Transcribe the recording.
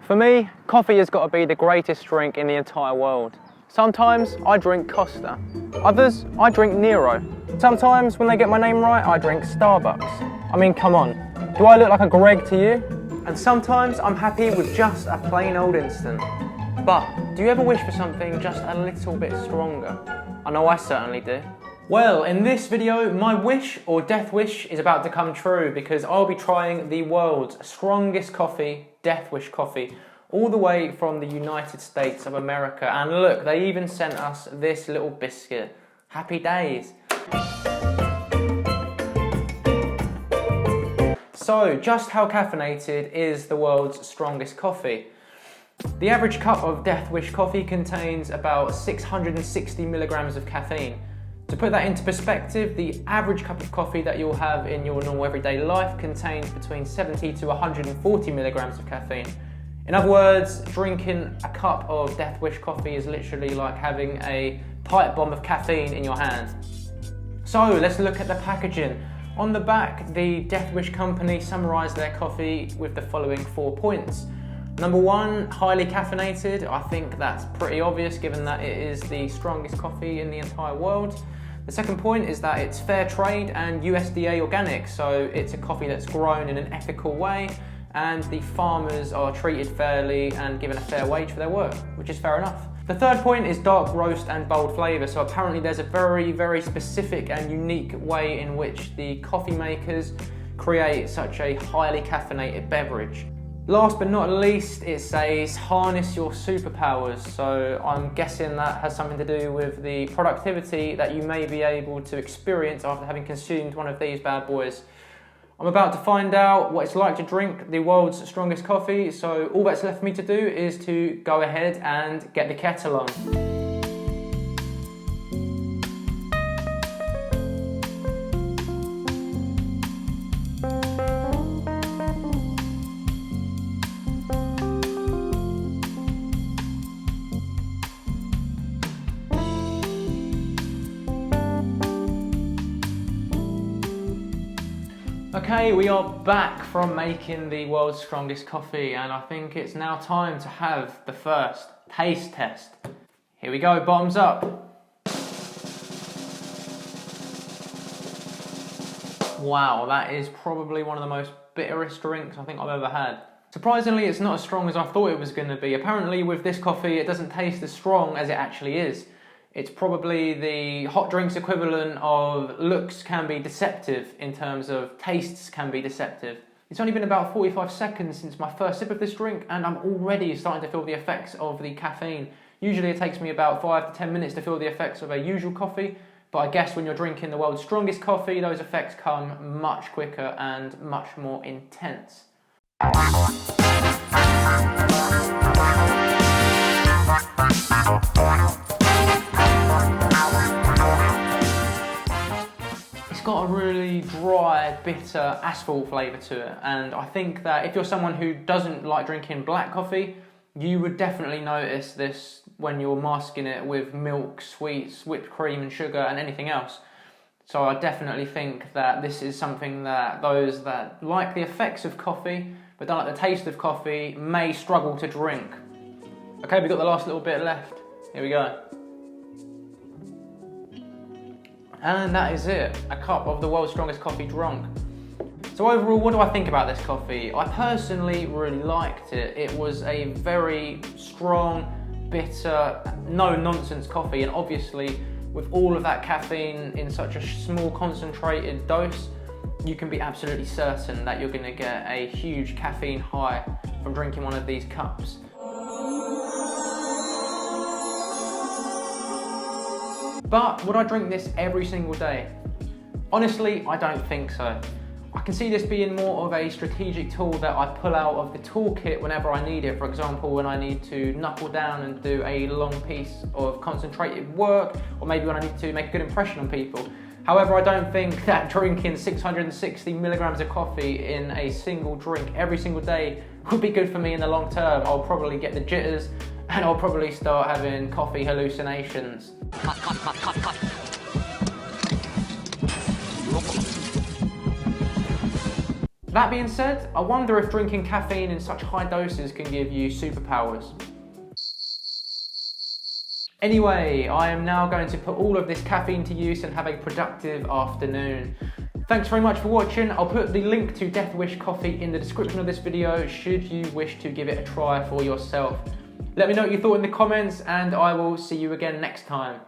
For me, coffee has got to be the greatest drink in the entire world. Sometimes I drink Costa, others I drink Nero. Sometimes when they get my name right, I drink Starbucks. I mean, come on, do I look like a Greg to you? And sometimes I'm happy with just a plain old instant. But do you ever wish for something just a little bit stronger? I know I certainly do. Well, in this video, my wish or death wish is about to come true because I'll be trying the world's strongest coffee, Death Wish coffee, all the way from the United States of America. And look, they even sent us this little biscuit. Happy days. So, just how caffeinated is the world's strongest coffee? The average cup of Death Wish coffee contains about 660 milligrams of caffeine. To put that into perspective, the average cup of coffee that you'll have in your normal everyday life contains between 70 to 140 milligrams of caffeine. In other words, drinking a cup of Death Wish coffee is literally like having a pipe bomb of caffeine in your hand. So let's look at the packaging. On the back, the Death Wish company summarised their coffee with the following 4 points. Number 1, highly caffeinated. I think that's pretty obvious given that it is the strongest coffee in the entire world. The second point is that it's fair trade and USDA organic, so it's a coffee that's grown in an ethical way and the farmers are treated fairly and given a fair wage for their work, which is fair enough. The third point is dark roast and bold flavour, so apparently there's a very specific and unique way in which the coffee makers create such a highly caffeinated beverage. Last but not least, it says harness your superpowers, so I'm guessing that has something to do with the productivity that you may be able to experience after having consumed one of these bad boys. I'm about to find out what it's like to drink the world's strongest coffee, so all that's left for me to do is to go ahead and get the kettle on. Okay, we are back from making the world's strongest coffee and I think it's now time to have the first taste test. Here we go, bottoms up. Wow, that is probably one of the most bitterest drinks I think I've ever had. Surprisingly, it's not as strong as I thought it was going to be. Apparently with this coffee, it doesn't taste as strong as it actually is. It's probably the hot drinks equivalent of looks can be deceptive in terms of tastes can be deceptive. It's only been about 45 seconds since my first sip of this drink and I'm already starting to feel the effects of the caffeine. Usually it takes me about 5 to 10 minutes to feel the effects of a usual coffee, but I guess when you're drinking the world's strongest coffee, those effects come much quicker and much more intense. It's got a really dry, bitter asphalt flavour to it, and I think that if you're someone who doesn't like drinking black coffee, you would definitely notice this when you're masking it with milk, sweets, whipped cream and sugar and anything else. So I definitely think that this is something that those that like the effects of coffee but don't like the taste of coffee may struggle to drink. Okay, we've got the last little bit left. Here we go. And that is it, a cup of the world's strongest coffee drunk. So overall, what do I think about this coffee? I personally really liked it. It was a very strong, bitter, no-nonsense coffee, and obviously with all of that caffeine in such a small concentrated dose, you can be absolutely certain that you're going to get a huge caffeine high from drinking one of these cups. But would I drink this every single day? Honestly, I don't think so. I can see this being more of a strategic tool that I pull out of the toolkit whenever I need it. For example, when I need to knuckle down and do a long piece of concentrated work, or maybe when I need to make a good impression on people. However, I don't think that drinking 660 milligrams of coffee in a single drink every single day would be good for me in the long term. I'll probably get the jitters and I'll probably start having coffee hallucinations. That being said, I wonder if drinking caffeine in such high doses can give you superpowers. Anyway, I am now going to put all of this caffeine to use and have a productive afternoon. Thanks very much for watching. I'll put the link to Death Wish coffee in the description of this video should you wish to give it a try for yourself. Let me know what you thought in the comments and I will see you again next time.